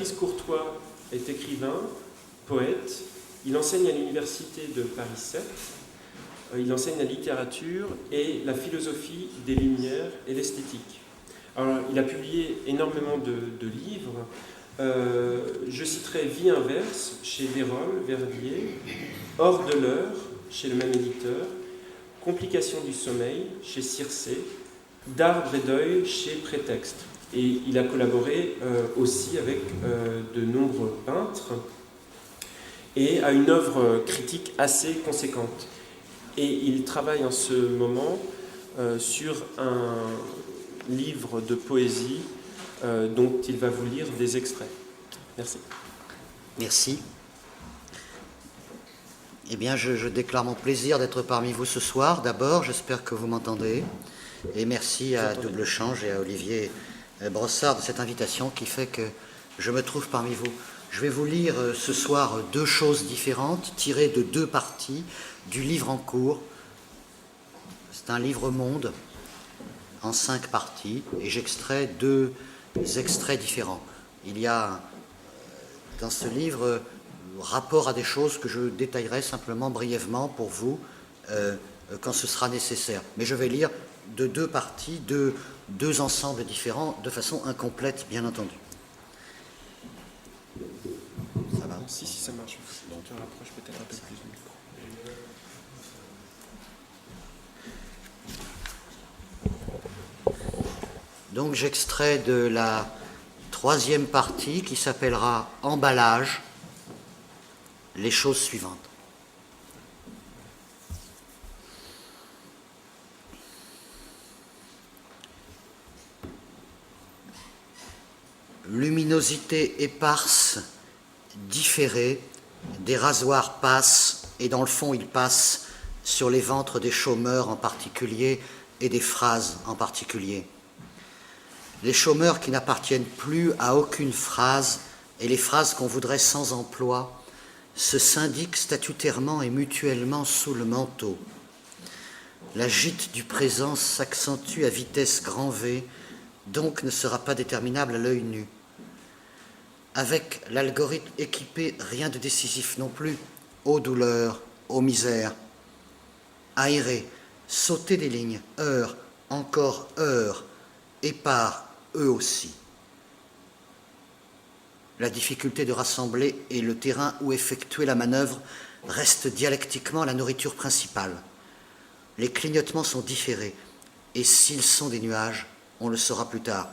Patrice Courtois est écrivain, poète. Il enseigne à l'université de Paris 7. Il enseigne la littérature et la philosophie des Lumières et l'esthétique. Alors, il a publié énormément de livres. Je citerai Vie inverse chez Vérole, Verdier, Hors de l'heure chez le même éditeur, Complications du sommeil chez Circé, D'arbre et d'œil chez Prétexte. Et il a collaboré aussi avec de nombreux peintres et a une œuvre critique assez conséquente. Et il travaille en ce moment sur un livre de poésie dont il va vous lire des extraits. Merci. Merci. Eh bien, je déclare mon plaisir d'être parmi vous ce soir. D'abord, j'espère que vous m'entendez. Et merci à Double Change et à Olivier Brossard de cette invitation qui fait que je me trouve parmi vous. Je vais vous lire ce soir deux choses différentes, tirées de deux parties du livre en cours. C'est un livre-monde en 5 parties et j'extrais 2 extraits différents. Il y a dans ce livre rapport à des choses que je détaillerai simplement brièvement pour vous quand ce sera nécessaire. Mais je vais lire de 2 parties, deux ensembles différents, de façon incomplète, bien entendu. Ça va ? Si ça marche. Donc tu rapproches peut-être un peu plus du micro. Donc j'extrais de la 3e partie qui s'appellera « Emballage » les choses suivantes. Luminosité éparse, différée, des rasoirs passent, et dans le fond ils passent sur les ventres des chômeurs en particulier et des phrases en particulier. Les chômeurs qui n'appartiennent plus à aucune phrase et les phrases qu'on voudrait sans emploi se syndiquent statutairement et mutuellement sous le manteau. La gîte du présent s'accentue à vitesse grand V, donc ne sera pas déterminable à l'œil nu. Avec l'algorithme équipé, rien de décisif non plus. Ô douleur, ô misère. Aérer, sauter des lignes, heure, encore heure, épars, eux aussi. La difficulté de rassembler et le terrain où effectuer la manœuvre restent dialectiquement la nourriture principale. Les clignotements sont différés, et s'ils sont des nuages, on le saura plus tard.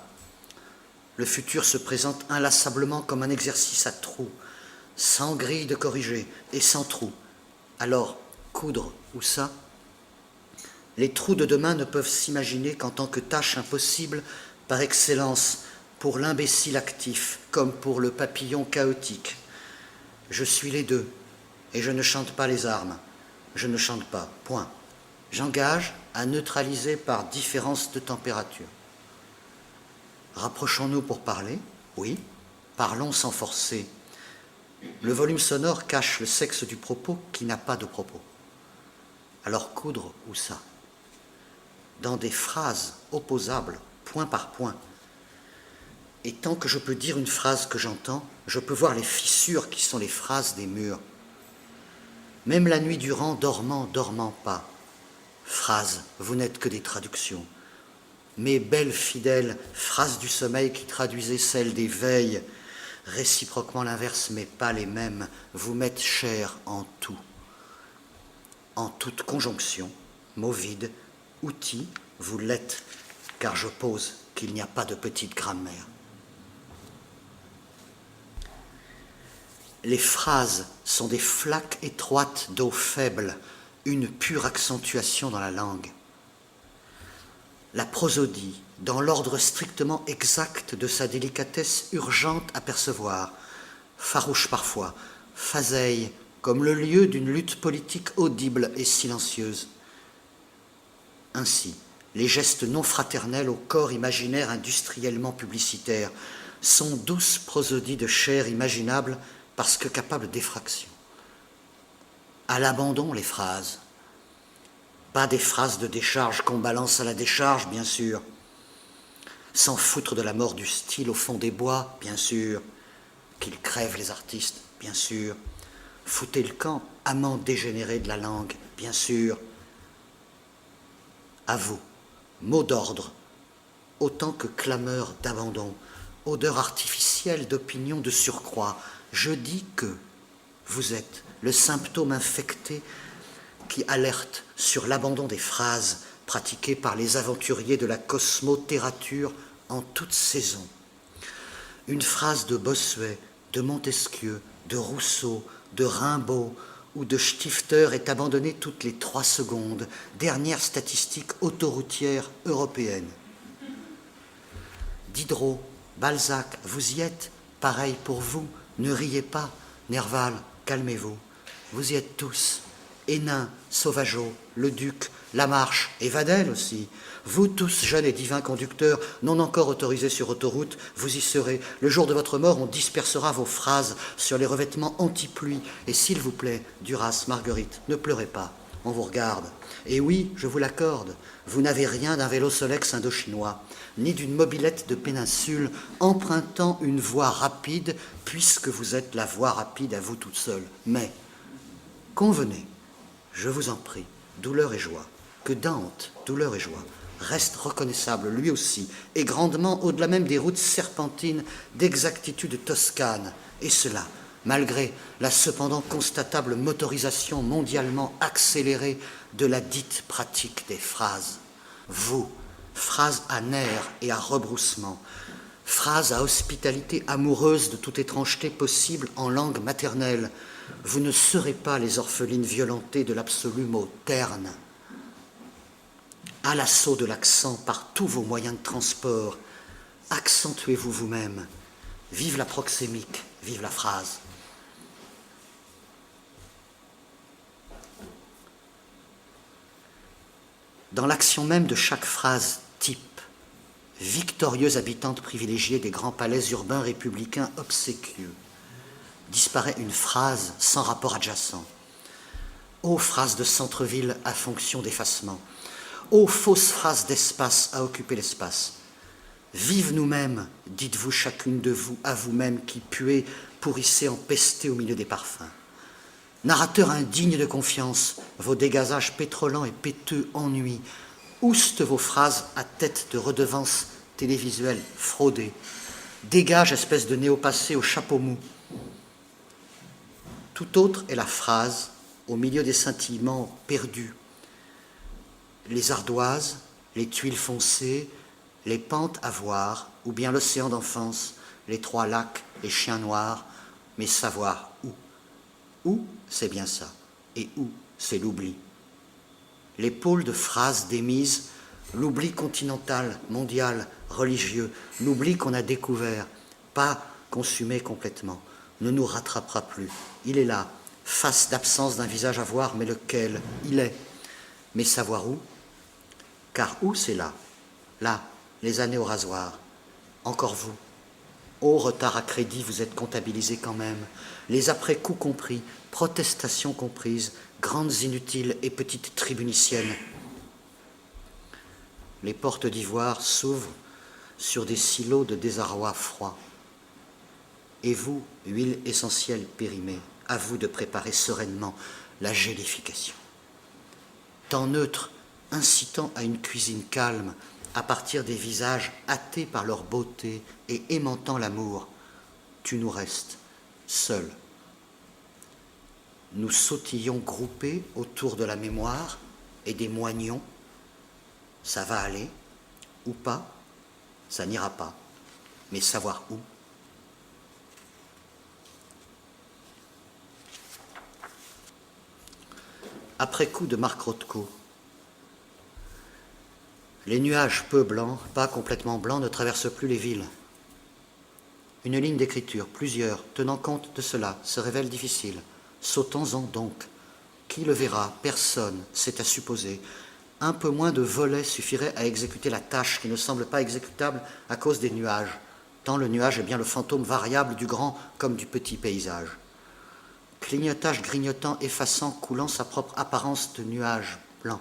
Le futur se présente inlassablement comme un exercice à trous, sans grille de corriger et sans trous. Alors, coudre où ça ? Les trous de demain ne peuvent s'imaginer qu'en tant que tâche impossible par excellence pour l'imbécile actif comme pour le papillon chaotique. Je suis les deux et je ne chante pas les armes. Je ne chante pas, point. J'engage à neutraliser par différence de température. Rapprochons-nous pour parler, oui, parlons sans forcer. Le volume sonore cache le sexe du propos qui n'a pas de propos. Alors coudre où ça ? Dans des phrases opposables, point par point. Et tant que je peux dire une phrase que j'entends, je peux voir les fissures qui sont les phrases des murs. Même la nuit durant, dormant pas. Phrases, vous n'êtes que des traductions. Mes belles fidèles phrases du sommeil qui traduisaient celles des veilles, réciproquement l'inverse, mais pas les mêmes, vous mettent cher en tout. En toute conjonction, mot vide, outil, vous l'êtes, car je pose qu'il n'y a pas de petite grammaire. Les phrases sont des flaques étroites d'eau faible, une pure accentuation dans la langue. La prosodie, dans l'ordre strictement exact de sa délicatesse urgente à percevoir, farouche parfois, faseille comme le lieu d'une lutte politique audible et silencieuse. Ainsi, les gestes non fraternels au corps imaginaire industriellement publicitaire sont douces prosodies de chair imaginable parce que capables d'effraction. À l'abandon, les phrases. Pas des phrases de décharge qu'on balance à la décharge, bien sûr. S'en foutre de la mort du style au fond des bois, bien sûr. qu'ils crèvent les artistes, bien sûr. Foutez le camp, amants dégénérés de la langue, bien sûr. À vous, mot d'ordre, autant que clameur d'abandon, odeur artificielle d'opinion de surcroît, je dis que vous êtes le symptôme infecté qui alerte sur l'abandon des phrases pratiquées par les aventuriers de la cosmothérature en toute saison. Une phrase de Bossuet, de Montesquieu, de Rousseau, de Rimbaud ou de Stifter est abandonnée toutes les 3 secondes, dernière statistique autoroutière européenne. Diderot, Balzac, vous y êtes, pareil pour vous, ne riez pas, Nerval, calmez-vous, vous y êtes tous, Hénin, Sauvageot, Leduc, Lamarche et Vadel aussi. Vous tous, jeunes et divins conducteurs, non encore autorisés sur autoroute, vous y serez. Le jour de votre mort, on dispersera vos phrases sur les revêtements anti-pluie. Et s'il vous plaît, Duras, Marguerite, ne pleurez pas, on vous regarde. Et oui, je vous l'accorde, vous n'avez rien d'un vélo Solex indochinois, ni d'une mobilette de péninsule empruntant une voie rapide, puisque vous êtes la voie rapide à vous toute seule. Mais, convenez, je vous en prie, douleur et joie, que Dante, douleur et joie, reste reconnaissable, lui aussi, et grandement au-delà même des routes serpentines d'exactitude toscane, et cela, malgré la cependant constatable motorisation mondialement accélérée de la dite pratique des phrases. Vous, phrases à nerfs et à rebroussement, phrases à hospitalité amoureuse de toute étrangeté possible en langue maternelle, vous ne serez pas les orphelines violentées de l'absolu mot terne. À l'assaut de l'accent par tous vos moyens de transport, accentuez-vous vous-même. Vive la proxémique, vive la phrase. Dans l'action même de chaque phrase type, victorieuse habitante privilégiée des grands palais urbains républicains obséquieux, disparaît une phrase sans rapport adjacent. Ô phrase de centre-ville à fonction d'effacement, ô fausse phrase d'espace à occuper l'espace. Vive nous-mêmes, dites-vous chacune de vous, à vous-même qui puez, pourrissez, empestez au milieu des parfums. Narrateur indigne de confiance, vos dégazages pétrolants et péteux ennuis, oustent vos phrases à tête de redevance télévisuelle fraudée. Dégage, espèce de néo-passé au chapeau mou. Tout autre est la phrase, au milieu des scintillements perdus. Les ardoises, les tuiles foncées, les pentes à voir, ou bien l'océan d'enfance, les 3 lacs, les chiens noirs, mais savoir où. Où, c'est bien ça, et où, c'est l'oubli. Les pôles de phrases démises, l'oubli continental, mondial, religieux, l'oubli qu'on a découvert, pas consumé complètement, ne nous rattrapera plus. Il est là, face d'absence d'un visage à voir, mais lequel il est. Mais savoir où? Car où, c'est là, les années au rasoir. Encore vous. Ô retard à crédit, vous êtes comptabilisés quand même. Les après-coups compris, protestations comprises, grandes inutiles et petites tribuniciennes. Les portes d'ivoire s'ouvrent sur des silos de désarroi froid. Et vous, huile essentielle périmée, à vous de préparer sereinement la gélification. Temps neutre, incitant à une cuisine calme, à partir des visages hâtés par leur beauté et aimantant l'amour, tu nous restes seuls. Nous sautillons groupés autour de la mémoire et des moignons. Ça va aller, ou pas, ça n'ira pas, mais savoir où. Après coup de Marc Rothko. Les nuages peu blancs, pas complètement blancs, ne traversent plus les villes. Une ligne d'écriture, plusieurs, tenant compte de cela, se révèle difficile. Sautons-en donc. Qui le verra? Personne, c'est à supposer. Un peu moins de volets suffirait à exécuter la tâche qui ne semble pas exécutable à cause des nuages, tant le nuage est bien le fantôme variable du grand comme du petit paysage. Clignotage grignotant, effaçant, coulant sa propre apparence de nuage blanc.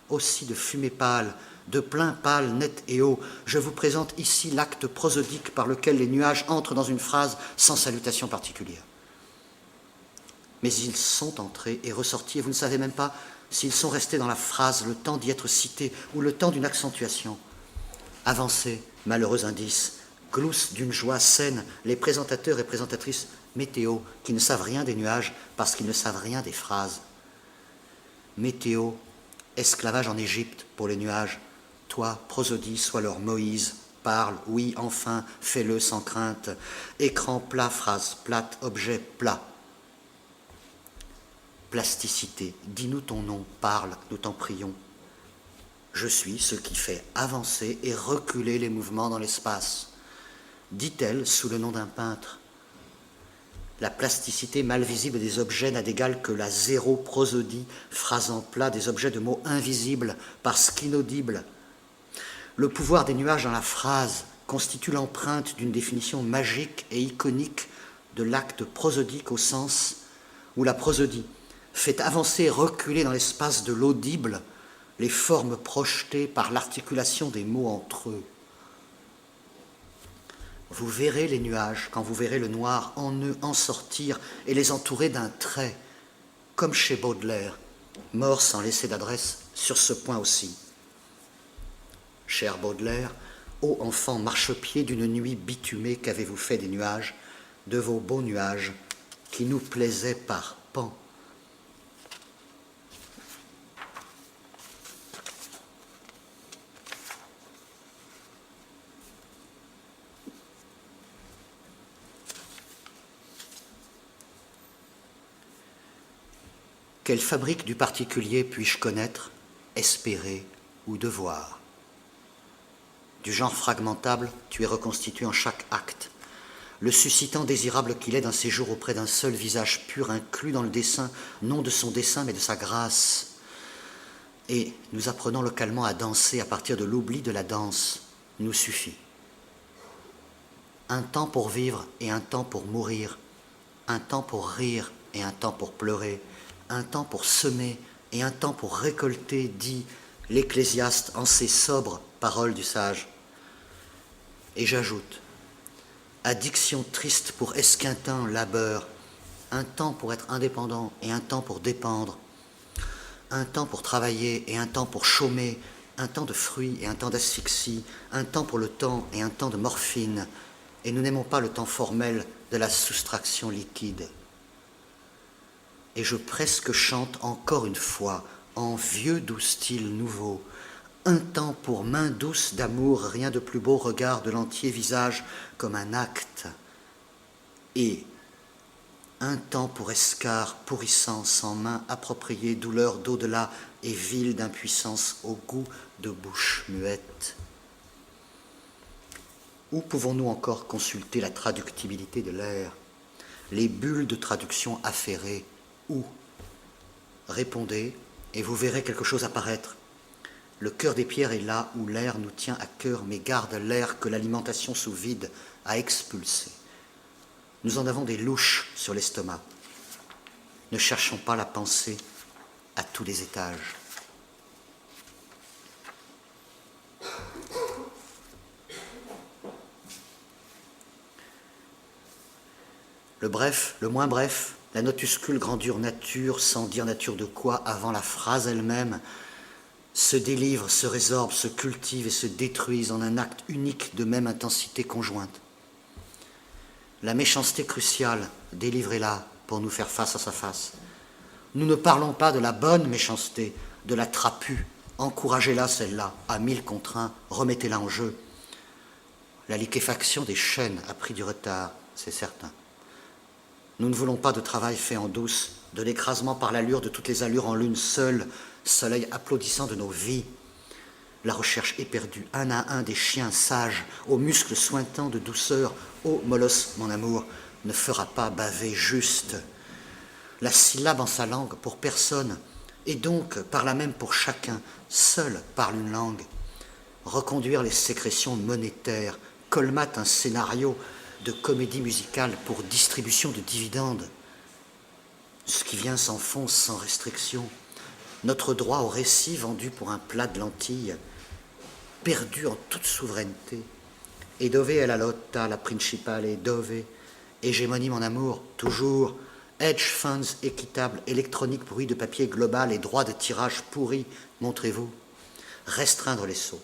aussi de fumée pâle, de plein pâle net et haut, je vous présente ici l'acte prosodique par lequel les nuages entrent dans une phrase sans salutation particulière. Mais ils sont entrés et ressortis, et vous ne savez même pas s'ils sont restés dans la phrase le temps d'y être cités ou le temps d'une accentuation. Avancez, malheureux indice, gloussent d'une joie saine les présentateurs et présentatrices météo qui ne savent rien des nuages parce qu'ils ne savent rien des phrases. Météo, esclavage en Égypte pour les nuages. Toi, prosodie, sois leur Moïse. Parle, oui, enfin, fais-le sans crainte. Écran plat, phrase plate, objet plat. Plasticité, dis-nous ton nom, parle, nous t'en prions. Je suis ce qui fait avancer et reculer les mouvements dans l'espace. Dit-elle sous le nom d'un peintre. La plasticité mal visible des objets n'a d'égal que la zéro-prosodie, phrase en plat des objets de mots invisibles parce qu'inaudibles. Le pouvoir des nuages dans la phrase constitue l'empreinte d'une définition magique et iconique de l'acte prosodique au sens où la prosodie fait avancer et reculer dans l'espace de l'audible les formes projetées par l'articulation des mots entre eux. Vous verrez les nuages quand vous verrez le noir en eux en sortir et les entourer d'un trait, comme chez Baudelaire, mort sans laisser d'adresse sur ce point aussi. Cher Baudelaire, ô enfant marchepied d'une nuit bitumée, qu'avez-vous fait des nuages, de vos beaux nuages, qui nous plaisaient par pans. Quelle fabrique du particulier puis-je connaître, espérer ou devoir? Du genre fragmentable, tu es reconstitué en chaque acte, le suscitant désirable qu'il est d'un séjour auprès d'un seul visage pur, inclus dans le dessin, non de son dessin, mais de sa grâce. Et nous apprenons localement à danser à partir de l'oubli de la danse, nous suffit. Un temps pour vivre et un temps pour mourir, un temps pour rire et un temps pour pleurer, un temps pour semer et un temps pour récolter, dit l'Ecclésiaste en ces sobres paroles du sage. Et j'ajoute, addiction triste pour esquintant labeur, un temps pour être indépendant et un temps pour dépendre, un temps pour travailler et un temps pour chômer, un temps de fruits et un temps d'asphyxie, un temps pour le temps et un temps de morphine, et nous n'aimons pas le temps formel de la soustraction liquide. Et je presque chante encore une fois, en vieux doux style nouveau, un temps pour main douce d'amour, rien de plus beau regard de l'entier visage comme un acte, et un temps pour escar pourrissant sans main appropriée, douleur d'au-delà et ville d'impuissance au goût de bouche muette. Où pouvons-nous encore consulter la traductibilité de l'air, les bulles de traduction affairées? Où? Répondez, et vous verrez quelque chose apparaître. Le cœur des pierres est là où l'air nous tient à cœur, mais garde l'air que l'alimentation sous vide a expulsé. Nous en avons des louches sur l'estomac. Ne cherchons pas la pensée à tous les étages. Le bref, le moins bref, la notuscule grandure nature, sans dire nature de quoi, avant la phrase elle-même, se délivre, se résorbe, se cultive et se détruisent en un acte unique de même intensité conjointe. La méchanceté cruciale, délivrez-la pour nous faire face à sa face. Nous ne parlons pas de la bonne méchanceté, de la trapue. Encouragez-la, celle-là, à 1000 contre 1, remettez-la en jeu. La liquéfaction des chaînes a pris du retard, c'est certain. Nous ne voulons pas de travail fait en douce, de l'écrasement par l'allure de toutes les allures en l'une seule, soleil applaudissant de nos vies. La recherche éperdue, un à un, des chiens sages, aux muscles sointants de douceur. Ô molosse, mon amour, ne fera pas baver juste. La syllabe en sa langue pour personne, et donc par là même pour chacun, seul parle une langue. Reconduire les sécrétions monétaires, colmate un scénario de comédie musicale pour distribution de dividendes. Ce qui vient s'enfonce sans restriction. notre droit au récit vendu pour un plat de lentilles, perdu en toute souveraineté, et dove è la lotta, la principale, dove, hégémonie mon amour, toujours, hedge funds équitable, électronique, bruit de papier global et droit de tirage pourri, montrez-vous, restreindre les sceaux,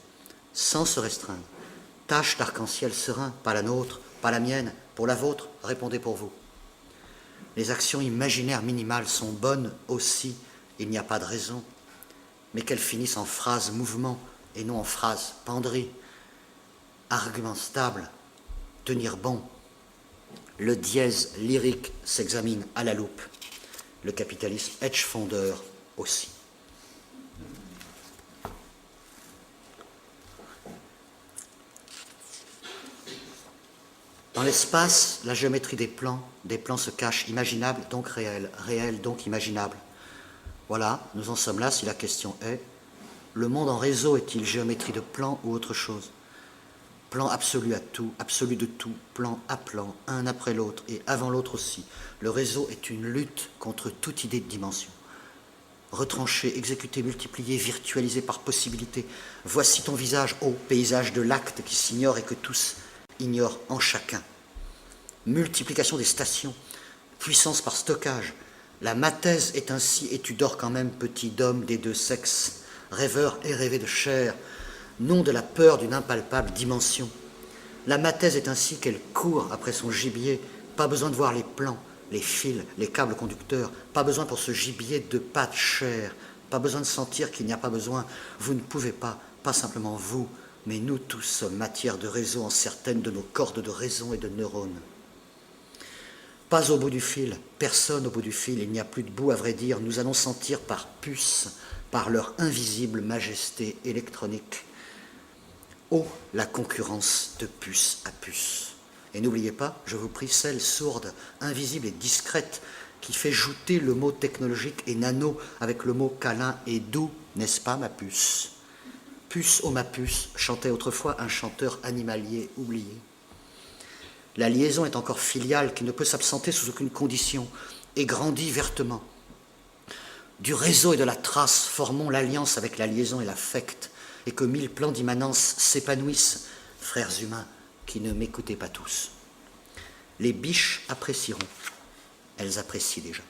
sans se restreindre, tâche d'arc-en-ciel serein, pas la nôtre, pas la mienne, pour la vôtre, répondez pour vous. Les actions imaginaires minimales sont bonnes aussi, il n'y a pas de raison, mais qu'elles finissent en phrases mouvement et non en phrases penderies. Argument stable, tenir bon. Le dièse lyrique s'examine à la loupe. Le capitalisme hedge-fondeur aussi. Dans l'espace, la géométrie des plans se cache, imaginable donc réel, réel donc imaginable. Voilà, nous en sommes là si la question est, le monde en réseau est-il géométrie de plan ou autre chose? Plan absolu à tout, absolu de tout, plan à plan, un après l'autre et avant l'autre aussi. Le réseau est une lutte contre toute idée de dimension. Retranché, exécuté, multiplié, virtualisé par possibilité. Voici ton visage, ô paysage de l'acte qui s'ignore et que tous ignorent en chacun. Multiplication des stations, puissance par stockage. La mathèse est ainsi, et tu dors quand même, petit d'homme des deux sexes, rêveur et rêvé de chair, non de la peur d'une impalpable dimension. La mathèse est ainsi qu'elle court après son gibier, pas besoin de voir les plans, les fils, les câbles conducteurs, pas besoin pour ce gibier de pâte chair, pas besoin de sentir qu'il n'y a pas besoin, vous ne pouvez pas simplement vous, mais nous tous sommes matière de réseau en certaines de nos cordes de raison et de neurones. Pas au bout du fil, personne au bout du fil, il n'y a plus de bout à vrai dire, nous allons sentir par puces, par leur invisible majesté électronique. Oh, la concurrence de puce à puce. Et n'oubliez pas, je vous prie, celle sourde, invisible et discrète qui fait jouter le mot technologique et nano avec le mot câlin et doux, n'est-ce pas ma puce? Puce ô ma puce, chantait autrefois un chanteur animalier oublié. La liaison est encore filiale qui ne peut s'absenter sous aucune condition et grandit vertement. Du réseau et de la trace formons l'alliance avec la liaison et l'affect et que mille plans d'immanence s'épanouissent, frères humains qui ne m'écoutez pas tous. Les biches apprécieront, elles apprécient déjà.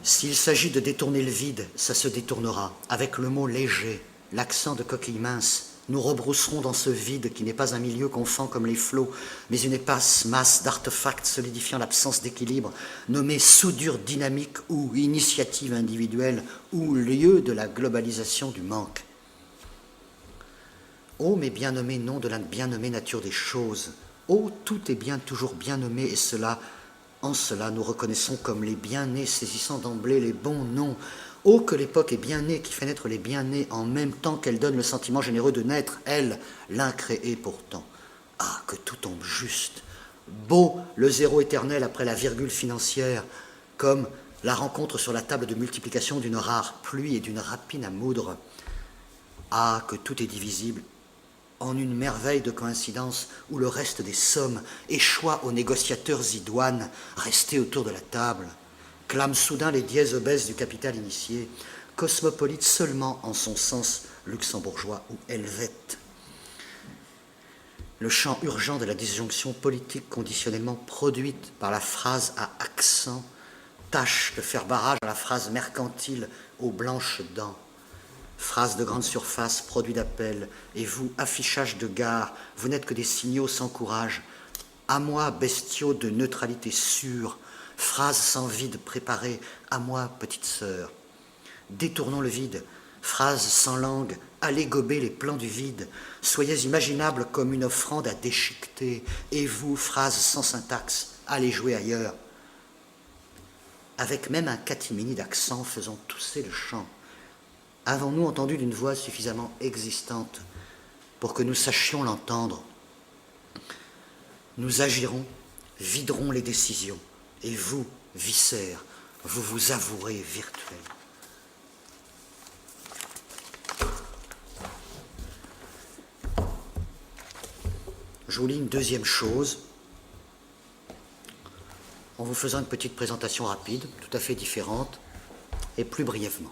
S'il s'agit de détourner le vide, ça se détournera. Avec le mot léger, l'accent de coquille mince, nous rebrousserons dans ce vide qui n'est pas un milieu qu'on fend comme les flots, mais une épaisse masse d'artefacts solidifiant l'absence d'équilibre, nommée soudure dynamique ou initiative individuelle ou lieu de la globalisation du manque. Ô mes bien nommés noms de la bien nommée nature des choses, ô tout est bien toujours bien nommé et cela, en cela nous reconnaissons comme les bien-nés saisissant d'emblée les bons noms. Oh, que l'époque est bien née, qui fait naître les bien-nés en même temps qu'elle donne le sentiment généreux de naître, elle, l'incréée pourtant. Ah, que tout tombe juste. Beau le zéro éternel après la virgule financière, comme la rencontre sur la table de multiplication d'une rare pluie et d'une rapine à moudre. Ah, que tout est divisible en une merveille de coïncidence où le reste des sommes échoit aux négociateurs idoines restés autour de la table. Clament soudain les dièses obèses du capital initié, cosmopolite seulement en son sens luxembourgeois ou helvète. Le champ urgent de la disjonction politique conditionnellement produite par la phrase à accent tâche de faire barrage à la phrase mercantile aux blanches dents. Phrase de grande surface, produit d'appel, et vous, affichage de gare, vous n'êtes que des signaux sans courage. À moi, bestiaux de neutralité sûre, phrase sans vide préparée, à moi, petite sœur. Détournons le vide, phrase sans langue, allez gober les plans du vide, soyez imaginables comme une offrande à déchiqueter, et vous, phrase sans syntaxe, allez jouer ailleurs. Avec même un catimini d'accent faisant tousser le chant. Avons-nous entendu d'une voix suffisamment existante pour que nous sachions l'entendre? Nous agirons, viderons les décisions, et vous, viscères, vous vous avouerez virtuels. je vous lis une deuxième chose, en vous faisant une petite présentation rapide, tout à fait différente, et plus brièvement.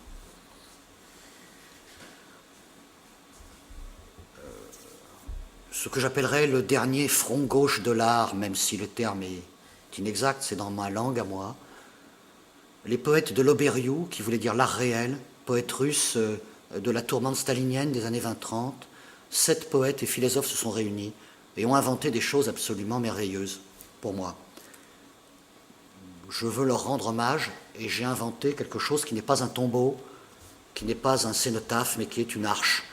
Ce que j'appellerais le dernier front gauche de l'art, même si le terme est inexact, c'est dans ma langue à moi. Les poètes de Loberiou, qui voulait dire l'art réel, poète russe de la tourmente stalinienne des années 20-30, 7 poètes et philosophes se sont réunis et ont inventé des choses absolument merveilleuses pour moi. Je veux leur rendre hommage et j'ai inventé quelque chose qui n'est pas un tombeau, qui n'est pas un cénotaphe, mais qui est une arche.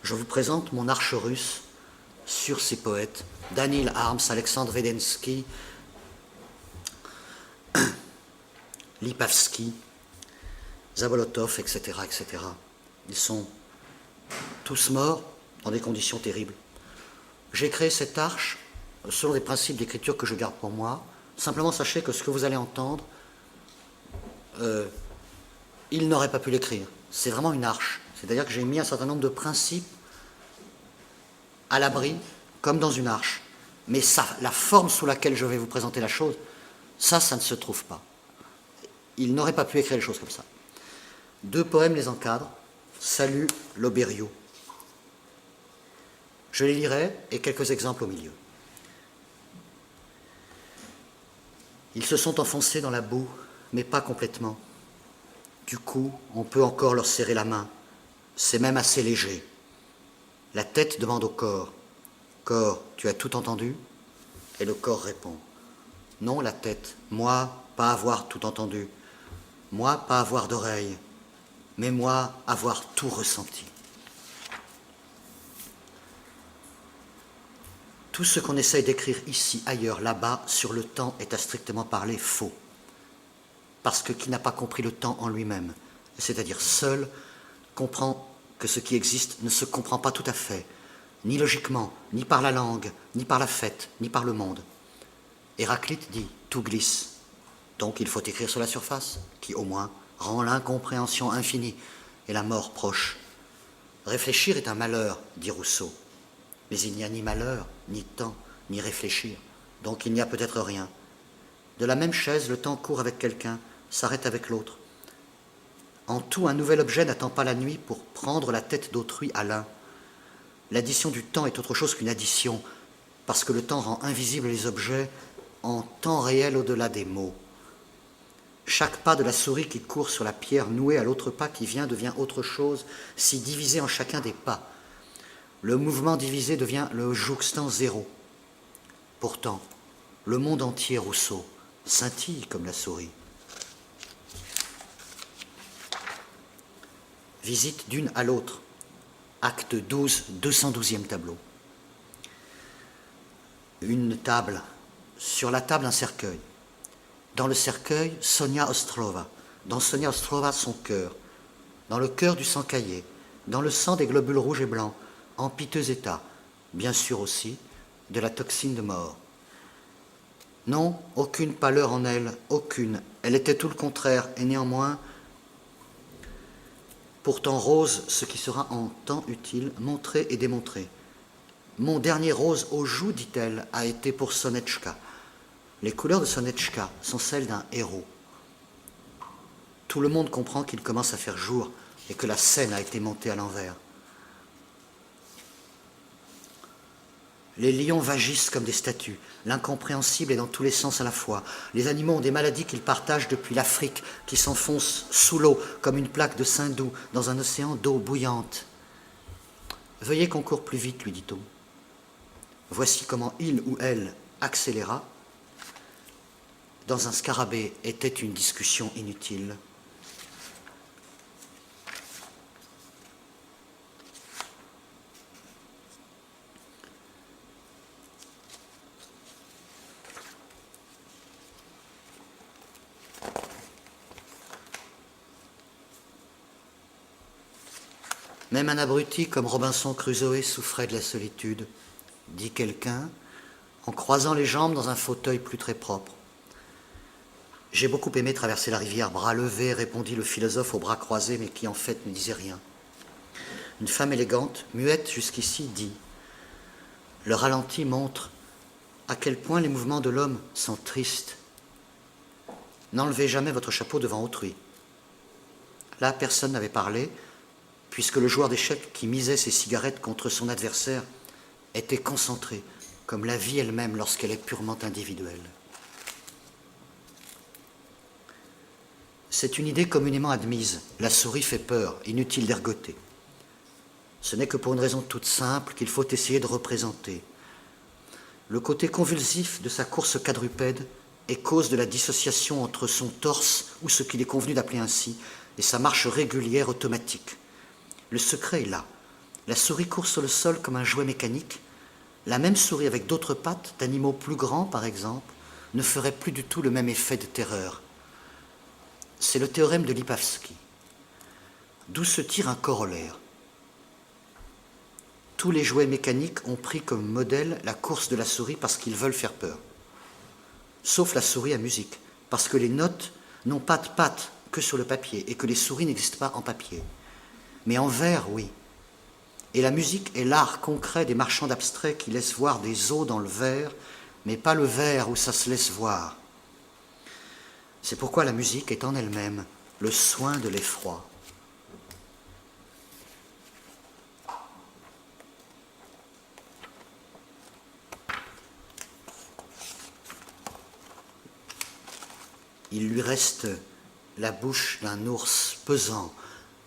Je vous présente mon arche russe sur ces poètes, Daniil Arms, Alexandre Vedensky, Lipavsky, Zabolotov, etc., etc. Ils sont tous morts dans des conditions terribles. J'ai créé cette arche selon des principes d'écriture que je garde pour moi. Simplement sachez que ce que vous allez entendre, il n'aurait pas pu l'écrire. C'est vraiment une arche. C'est-à-dire que j'ai mis un certain nombre de principes à l'abri, comme dans une arche. Mais ça, la forme sous laquelle je vais vous présenter la chose, ça ne se trouve pas. Il n'aurait pas pu écrire les choses comme ça. 2 poèmes les encadrent. Salut Loberiou. Je les lirai et quelques exemples au milieu. Ils se sont enfoncés dans la boue, mais pas complètement. Du coup, on peut encore leur serrer la main. C'est même assez léger. La tête demande au corps. Corps, tu as tout entendu? Et le corps répond. Non, la tête. Moi, pas avoir tout entendu. Moi, pas avoir d'oreille. Mais moi, avoir tout ressenti. Tout ce qu'on essaye d'écrire ici, ailleurs, là-bas, sur le temps, est à strictement parler faux. Parce que qui n'a pas compris le temps en lui-même, c'est-à-dire seul, comprend que ce qui existe ne se comprend pas tout à fait, ni logiquement, ni par la langue, ni par la fête, ni par le monde. Héraclite dit « tout glisse ». Donc il faut écrire sur la surface, qui au moins rend l'incompréhension infinie et la mort proche. Réfléchir est un malheur, dit Rousseau. Mais il n'y a ni malheur, ni temps, ni réfléchir. Donc il n'y a peut-être rien. De la même chaise, le temps court avec quelqu'un, s'arrête avec l'autre. En tout, un nouvel objet n'attend pas la nuit pour prendre la tête d'autrui à l'un. L'addition du temps est autre chose qu'une addition, parce que le temps rend invisibles les objets en temps réel au-delà des mots. Chaque pas de la souris qui court sur la pierre nouée à l'autre pas qui vient devient autre chose, si divisé en chacun des pas. Le mouvement divisé devient le jouxtant zéro. Pourtant, le monde entier, Rousseau, scintille comme la souris. Visite d'une à l'autre. Acte 12, 212e tableau. Une table. Sur la table, un cercueil. Dans le cercueil, Sonia Ostrova. Dans Sonia Ostrova, son cœur. Dans le cœur du sang caillé. Dans le sang des globules rouges et blancs. En piteux état. Bien sûr aussi, de la toxine de mort. Non, aucune pâleur en elle, aucune. Elle était tout le contraire, et néanmoins, pourtant rose, ce qui sera en temps utile, montré et démontré. Mon dernier rose aux joues, dit-elle, a été pour Sonetchka. Les couleurs de Sonetchka sont celles d'un héros. Tout le monde comprend qu'il commence à faire jour et que la scène a été montée à l'envers. Les lions vagissent comme des statues. L'incompréhensible est dans tous les sens à la fois. Les animaux ont des maladies qu'ils partagent depuis l'Afrique, qui s'enfoncent sous l'eau comme une plaque de Saint-Doux dans un océan d'eau bouillante. « Veuillez qu'on court plus vite, lui dit-on. » Voici comment il ou elle accéléra. Dans un scarabée était une discussion inutile. Même un abruti comme Robinson Crusoe souffrait de la solitude, dit quelqu'un, en croisant les jambes dans un fauteuil plus très propre. J'ai beaucoup aimé traverser la rivière bras levés, répondit le philosophe aux bras croisés, mais qui en fait ne disait rien. Une femme élégante, muette jusqu'ici, dit Le ralenti montre à quel point les mouvements de l'homme sont tristes. N'enlevez jamais votre chapeau devant autrui. Là, personne n'avait parlé, puisque le joueur d'échecs qui misait ses cigarettes contre son adversaire était concentré, comme la vie elle-même lorsqu'elle est purement individuelle. C'est une idée communément admise. La souris fait peur, inutile d'ergoter. Ce n'est que pour une raison toute simple qu'il faut essayer de représenter. Le côté convulsif de sa course quadrupède est cause de la dissociation entre son torse, ou ce qu'il est convenu d'appeler ainsi, et sa marche régulière automatique. Le secret est là. La souris court sur le sol comme un jouet mécanique. La même souris avec d'autres pattes, d'animaux plus grands par exemple, ne ferait plus du tout le même effet de terreur. C'est le théorème de Lipavsky, d'où se tire un corollaire. Tous les jouets mécaniques ont pris comme modèle la course de la souris parce qu'ils veulent faire peur. Sauf la souris à musique, parce que les notes n'ont pas de pattes que sur le papier et que les souris n'existent pas en papier. Mais en verre, oui. Et la musique est l'art concret des marchands d'abstraits qui laissent voir des os dans le verre, mais pas le verre où ça se laisse voir. C'est pourquoi la musique est en elle-même le soin de l'effroi. Il lui reste la bouche d'un ours pesant,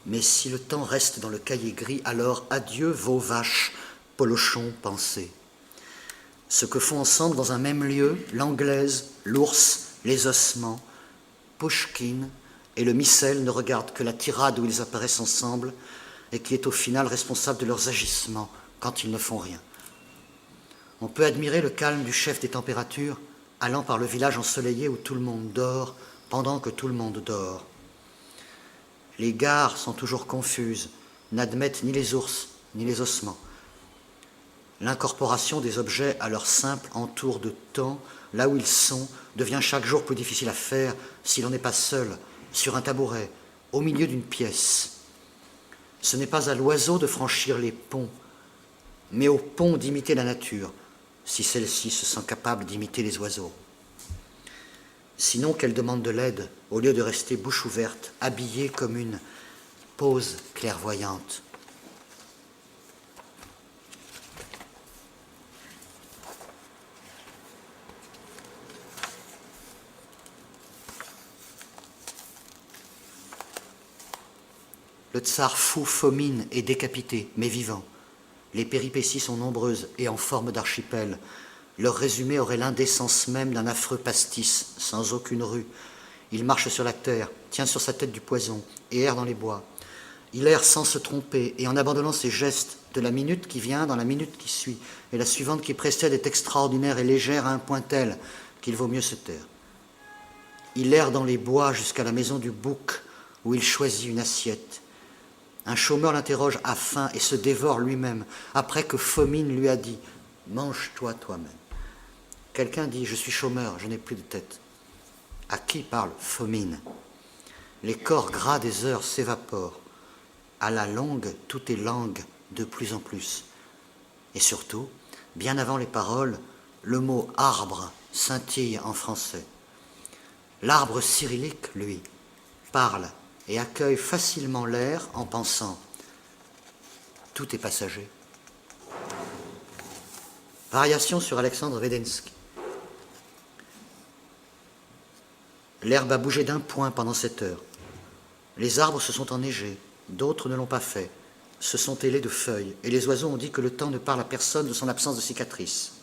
mais si le temps reste dans le cahier gris, alors adieu vos vaches, polochons pensés. Ce que font ensemble dans un même lieu l'anglaise, l'ours, les ossements, Pouchkine et le missel ne regardent que la tirade où ils apparaissent ensemble et qui est au final responsable de leurs agissements quand ils ne font rien. On peut admirer le calme du chef des températures allant par le village ensoleillé où tout le monde dort pendant que tout le monde dort. Les gares sont toujours confuses, n'admettent ni les ours ni les ossements. L'incorporation des objets à leur simple entour de temps, là où ils sont, devient chaque jour plus difficile à faire si l'on n'est pas seul, sur un tabouret, au milieu d'une pièce. Ce n'est pas à l'oiseau de franchir les ponts, mais au pont d'imiter la nature, si celle-ci se sent capable d'imiter les oiseaux. Sinon qu'elle demande de l'aide, au lieu de rester bouche ouverte, habillée comme une pose clairvoyante. Le tsar fou Fomine est décapité, mais vivant. Les péripéties sont nombreuses et en forme d'archipel. Leur résumé aurait l'indécence même d'un affreux pastis, sans aucune rue. Il marche sur la terre, tient sur sa tête du poison et erre dans les bois. Il erre sans se tromper et en abandonnant ses gestes de la minute qui vient dans la minute qui suit. Et la suivante qui précède est extraordinaire et légère à un point tel qu'il vaut mieux se taire. Il erre dans les bois jusqu'à la maison du bouc où il choisit une assiette. Un chômeur l'interroge à faim et se dévore lui-même, après que Fomine lui a dit « Mange-toi toi-même ». Quelqu'un dit « Je suis chômeur, je n'ai plus de tête ». À qui parle Fomine? Les corps gras des heures s'évaporent. À la longue, tout est langue de plus en plus. Et surtout, bien avant les paroles, le mot « arbre » scintille en français. L'arbre cyrillique, lui, parle et accueille facilement l'air en pensant « tout est passager ». Variation sur Alexandre Vedensky. L'herbe a bougé d'un point pendant cette heure. Les arbres se sont enneigés, d'autres ne l'ont pas fait, se sont ailés de feuilles, et les oiseaux ont dit que le temps ne parle à personne de son absence de cicatrices.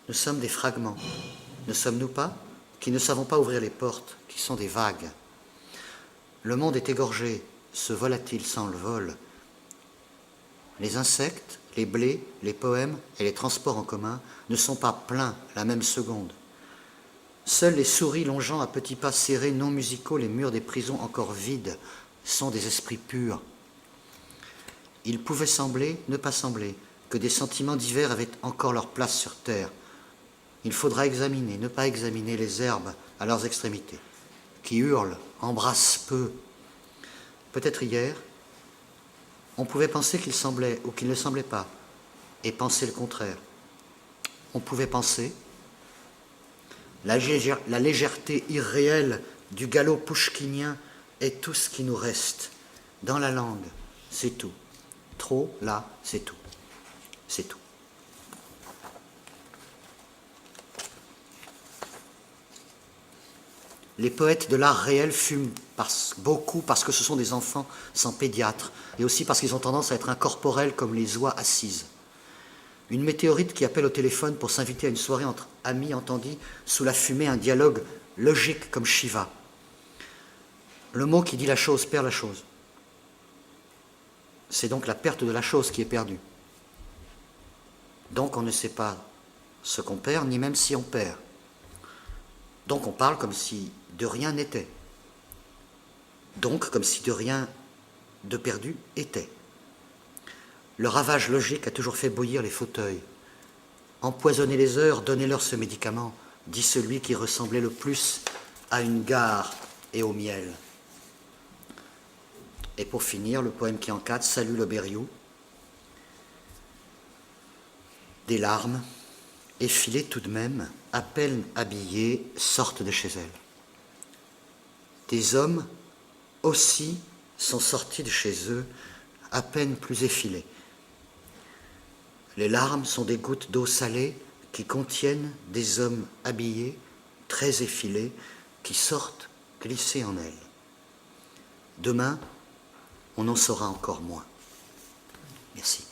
Nous sommes des fragments, ne sommes-nous pas, qui ne savons pas ouvrir les portes, qui sont des vagues. Le monde est égorgé, se vola-t-il sans le vol? Les insectes, les blés, les poèmes et les transports en commun ne sont pas pleins la même seconde. Seuls les souris longeant à petits pas serrés non musicaux les murs des prisons encore vides sont des esprits purs. Il pouvait sembler, ne pas sembler, que des sentiments divers avaient encore leur place sur terre. Il faudra examiner, ne pas examiner les herbes à leurs extrémités, qui hurlent, embrassent peu. Peut-être hier, on pouvait penser qu'il semblait ou qu'il ne semblait pas, et penser le contraire. On pouvait penser. La légèreté irréelle du galop pouchkinien est tout ce qui nous reste. Dans la langue, c'est tout. Trop, là, c'est tout. C'est tout. Les poètes de l'art réel fument beaucoup parce que ce sont des enfants sans pédiatre, et aussi parce qu'ils ont tendance à être incorporels comme les oies assises. Une météorite qui appelle au téléphone pour s'inviter à une soirée entre amis entendit sous la fumée un dialogue logique comme Shiva. Le mot qui dit la chose perd la chose. C'est donc la perte de la chose qui est perdue. Donc on ne sait pas ce qu'on perd, ni même si on perd. Donc on parle comme si de rien n'était. Donc comme si de rien de perdu était. Le ravage logique a toujours fait bouillir les fauteuils. Empoisonnez les heures, donnez-leur ce médicament, dit celui qui ressemblait le plus à une gare et au miel. Et pour finir, le poème qui encadre salue le Berriou. Des larmes, effilées tout de même, à peine habillées, sortent de chez elles. Des hommes aussi sont sortis de chez eux, à peine plus effilés. Les larmes sont des gouttes d'eau salée qui contiennent des hommes habillés, très effilés, qui sortent glissés en elles. Demain, on en saura encore moins. Merci.